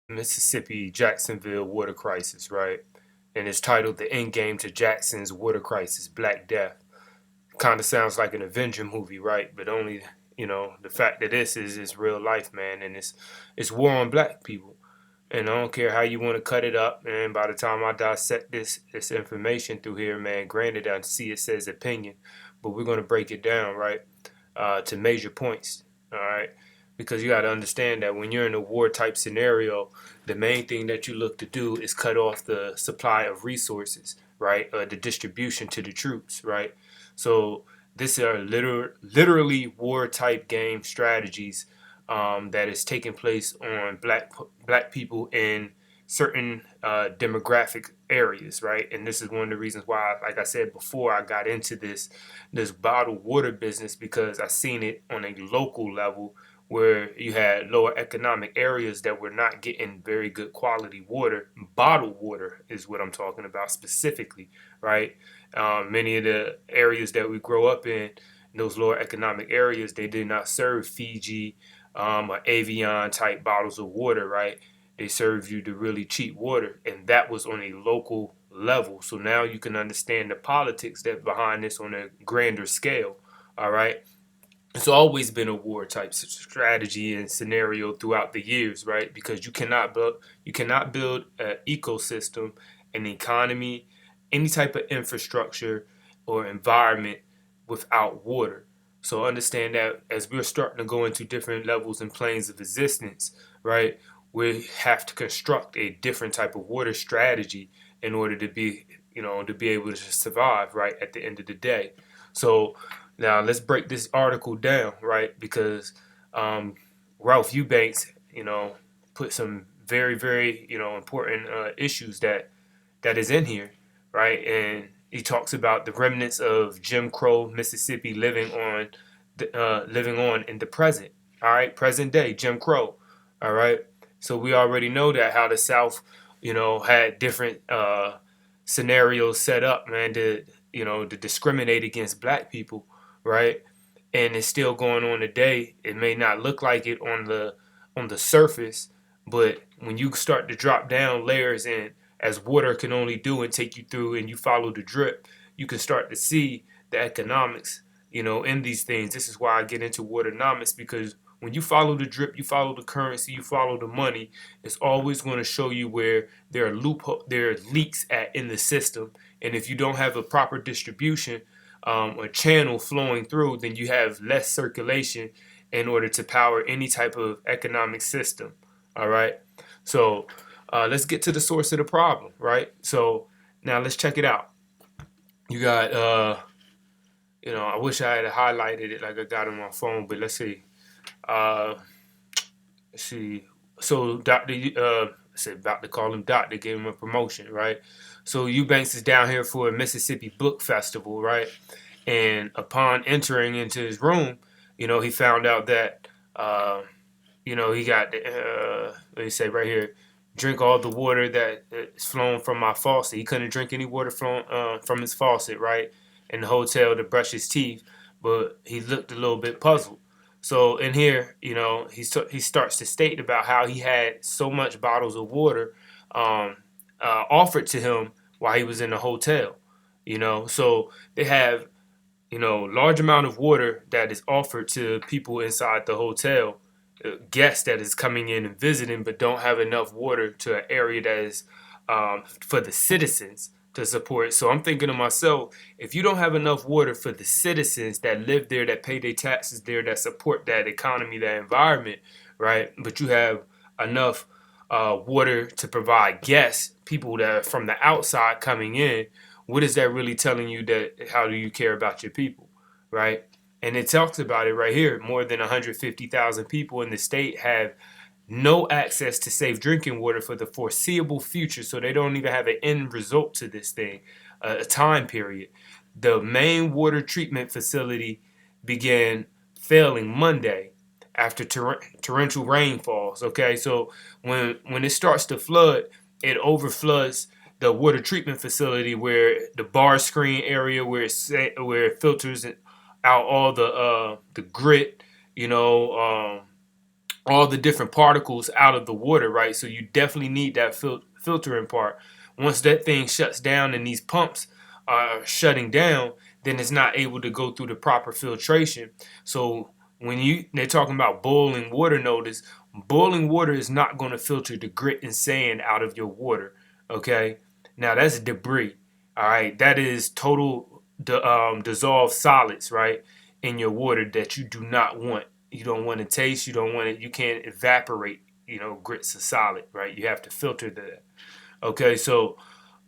Mississippi Jacksonville water crisis, right? And it's titled "The Endgame to Jackson's Water Crisis: Black Death." Kind of sounds like an Avenger movie, right? But only, the fact that this is real life, man, and it's war on black people. And I don't care how you want to cut it up. And by the time I dissect this information through here, man, granted I see it says opinion, but we're gonna break it down, right, to major points. All right. Because you got to understand that when you're in a war type scenario, the main thing that you look to do is cut off the supply of resources, right? The distribution to the troops, right? So these are literally war type game strategies that is taking place on black people in certain demographic areas, right? And this is one of the reasons why, like I said before, I got into this bottled water business because I seen it on a local level where you had lower economic areas that were not getting very good quality water. Bottled water is what I'm talking about specifically, right? Many of the areas that we grow up in those lower economic areas, they did not serve Fiji or Avion type bottles of water, right? They serve you the really cheap water, and that was on a local level. So now you can understand the politics that behind this on a grander scale. All right, it's always been a war type strategy and scenario throughout the years, right? Because you cannot build an ecosystem, an economy, any type of infrastructure or environment without water. So understand that as we're starting to go into different levels and planes of existence, right? We have to construct a different type of water strategy in order to be able to survive, right, at the end of the day. So now let's break this article down, right? Because um, Ralph Eubanks, put some very, very, important issues that is in here, right? And he talks about the remnants of Jim Crow Mississippi living on in the present. All right, present day Jim Crow. All right, so we already know that how the South, had different scenarios set up, man, to discriminate against black people, right? And it's still going on today. It may not look like it on the surface, but when you start to drop down layers and as water can only do and take you through and you follow the drip, you can start to see the economics, in these things. This is why I get into waternomics because when you follow the drip, you follow the currency, you follow the money, it's always going to show you where there are leaks at in the system. And if you don't have a proper distribution, a channel flowing through, then you have less circulation in order to power any type of economic system. All right. So let's get to the source of the problem, right? So now let's check it out. You got, I wish I had highlighted it like I got on my phone, but let's see. Uh, let's see. So Doctor, I said about to call him Doctor, gave him a promotion, right? So Eubanks is down here for a Mississippi Book Festival, right? And upon entering into his room, he found out that, he got, let me say right here, drink all the water that is flowing from my faucet. He couldn't drink any water from his faucet, right? In the hotel to brush his teeth, but he looked a little bit puzzled. So in here, he starts to state about how he had so much bottles of water um, offered to him while he was in the hotel. So they have large amount of water that is offered to people inside the hotel, guests that is coming in and visiting, but don't have enough water to an area that is for the citizens to support. So I'm thinking to myself, if you don't have enough water for the citizens that live there, that pay their taxes there, that support that economy, that environment, right? But you have enough water to provide guests, people that are from the outside coming in, what is that really telling you that how do you care about your people, right? And it talks about it right here. More than 150,000 people in the state have no access to safe drinking water for the foreseeable future. So they don't even have an end result to this thing, a time period. The main water treatment facility began failing Monday after torrential rainfalls. Okay, so when it starts to flood, it overfloods the water treatment facility where the bar screen area where it filters out all the grit, you know, all the different particles out of the water, right? So you definitely need that filtering part. Once that thing shuts down and these pumps are shutting down, then it's not able to go through the proper filtration. So when they're talking about boiling water, notice boiling water is not going to filter the grit and sand out of your water. Okay, now that's debris. All right, that is total dissolved solids, right, in your water that you do not want. You don't want to taste. You don't want it. You can't evaporate. Grits are solid, right? You have to filter that. Okay, so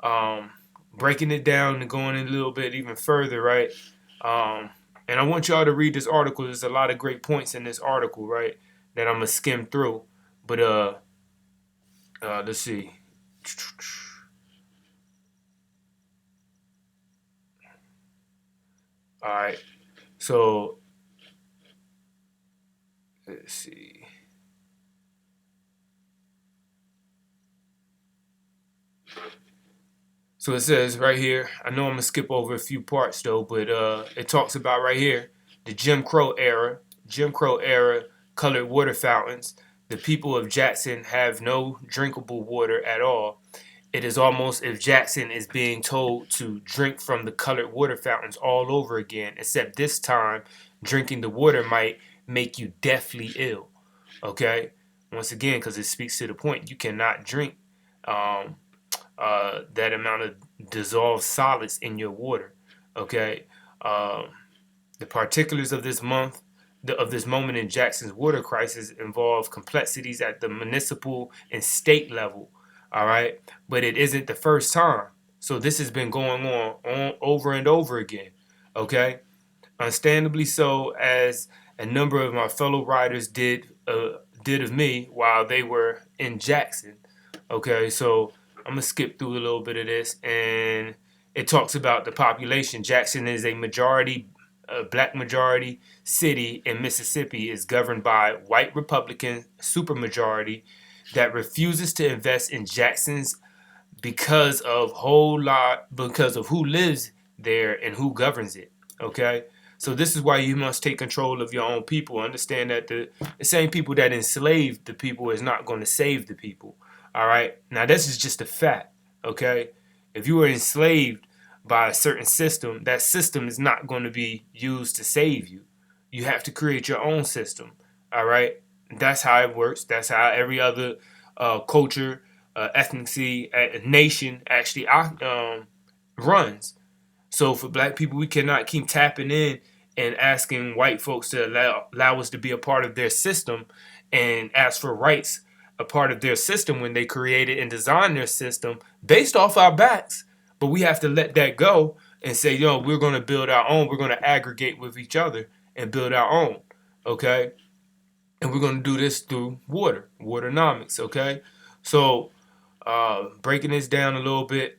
um, breaking it down and going in a little bit even further, right? Um, and I want y'all to read this article. There's a lot of great points in this article, right? That I'm gonna skim through. But let's see. All right, so let's see. So it says right here, I know I'm gonna skip over a few parts though, but it talks about right here the Jim Crow era colored water fountains. The people of Jackson have no drinkable water at all. It is almost if Jackson is being told to drink from the colored water fountains all over again, except this time drinking the water might make you deathly ill. Okay? Once again, because it speaks to the point, you cannot drink um, that amount of dissolved solids in your water. Okay, um, the particulars of this moment in Jackson's water crisis involve complexities at the municipal and state level. All right, but it isn't the first time. So this has been going on over and over again. Okay, understandably so, as a number of my fellow writers did of me while they were in Jackson. Okay, so I'm gonna skip through a little bit of this, and it talks about the population. Jackson is a black majority city in Mississippi. Is governed by white Republican supermajority that refuses to invest in Jackson's because of who lives there and who governs it. Okay, so this is why you must take control of your own people. Understand that the same people that enslaved the people is not going to save the people. All right, now this is just a fact. Okay, if you were enslaved by a certain system, that system is not going to be used to save you. You have to create your own system. All right, that's how it works. That's how every other culture, ethnicity, nation actually runs. So for black people, we cannot keep tapping in and asking white folks to allow us to be a part of their system and ask for rights a part of their system when they created and designed their system based off our backs. But we have to let that go and say, we're going to build our own. We're going to aggregate with each other and build our own. Okay? And we're going to do this through Waternomics. Okay? So breaking this down a little bit,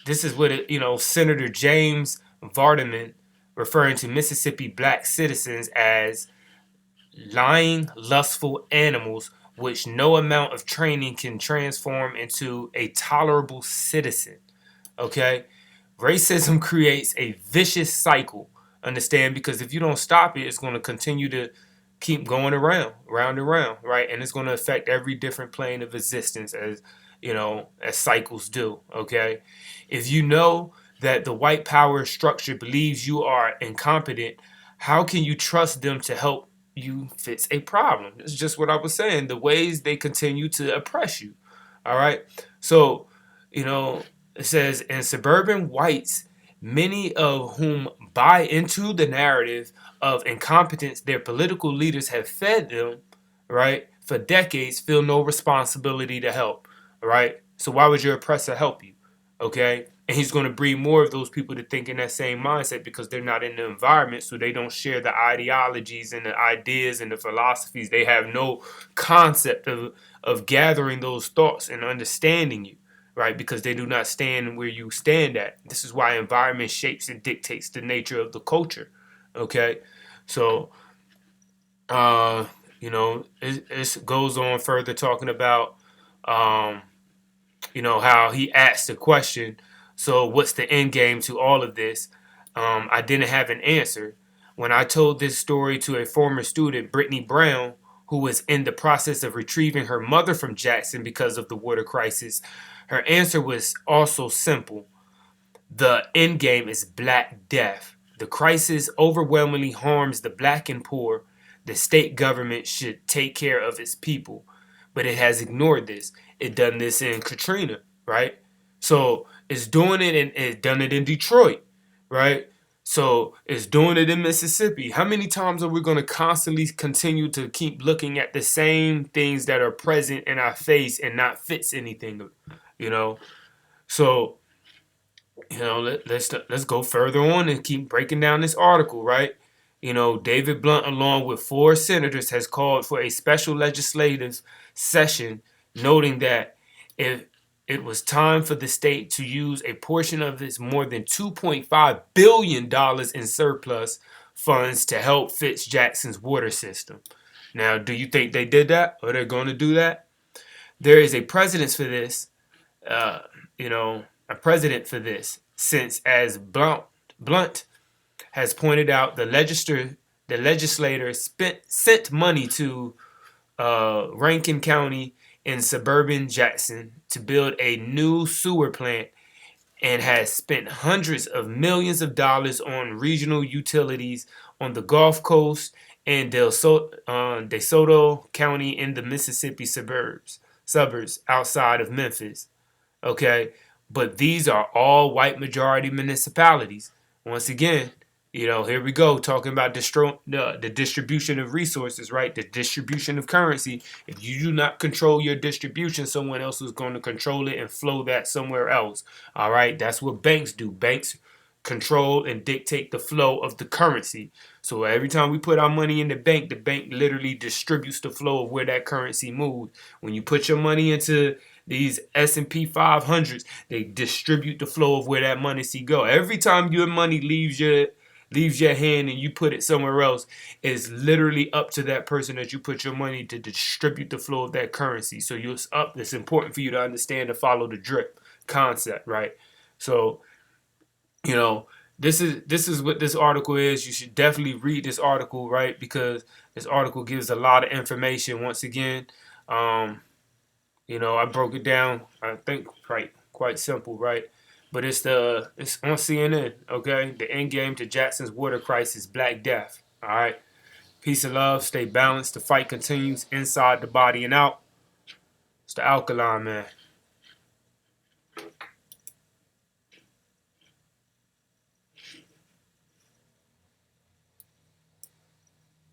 this is what Senator James Vardaman referring to Mississippi black citizens as lying, lustful animals which no amount of training can transform into a tolerable citizen. Okay? Racism creates a vicious cycle. Understand? Because if you don't stop it, it's going to continue to keep going around, round and round, right? And it's going to affect every different plane of existence as cycles do, okay? If you know that the white power structure believes you are incompetent, how can you trust them to help you fix a problem? It's just what I was saying, the ways they continue to oppress you, all right? So, it says, in suburban whites, many of whom buy into the narrative of incompetence their political leaders have fed them, right, for decades, feel no responsibility to help, right? So why would your oppressor help you, okay? And he's going to breed more of those people to think in that same mindset because they're not in the environment, so they don't share the ideologies and the ideas and the philosophies. They have no concept of gathering those thoughts and understanding you, right? Because they do not stand where you stand at. This is why environment shapes and dictates the nature of the culture, okay? So, it goes on further talking about, how he asked the question, so what's the end game to all of this? I didn't have an answer. When I told this story to a former student, Brittany Brown, who was in the process of retrieving her mother from Jackson because of the water crisis, her answer was also simple. The end game is Black Death. The crisis overwhelmingly harms the black and poor. The state government should take care of its people. But it has ignored this. It done this in Katrina, right? So it's doing it and it done it in Detroit, right? So it's doing it in Mississippi. How many times are we going to constantly continue to keep looking at the same things that are present in our face and not fix anything, you know? So let's go further on and keep breaking down this article, right? David Blunt, along with four senators, has called for a special legislative session, noting that if it was time for the state to use a portion of its more than $2.5 billion in surplus funds to help fix Jackson's water system. Now, do you think they did that, or they're going to do that? There is a precedence for this. Uh, a precedent for this, since, as Blunt has pointed out, the legislator sent money to Rankin County in suburban Jackson to build a new sewer plant and has spent hundreds of millions of dollars on regional utilities on the Gulf Coast and DeSoto County in the Mississippi suburbs outside of Memphis. Okay, but these are all white majority municipalities. Once again, here we go talking about the distribution of resources, right? The distribution of currency. If you do not control your distribution, someone else is going to control it and flow that somewhere else. All right, that's what banks do. Banks control and dictate the flow of the currency. So every time we put our money in the bank literally distributes the flow of where that currency moves. When you put your money into these S&P 500s, they distribute the flow of where that money go. Every time your money leaves your hand and you put it somewhere else, it's literally up to that person that you put your money to distribute the flow of that currency. So it's important for you to understand and follow the drip concept, right? So, this is what this article is. You should definitely read this article, right? Because this article gives a lot of information. Once again, I broke it down. I think quite simple, right? But it's on CNN, okay? The end game to Jackson's water crisis, Black Death. All right. Peace and love. Stay balanced. The fight continues inside the body and out. It's the Alkaline Man.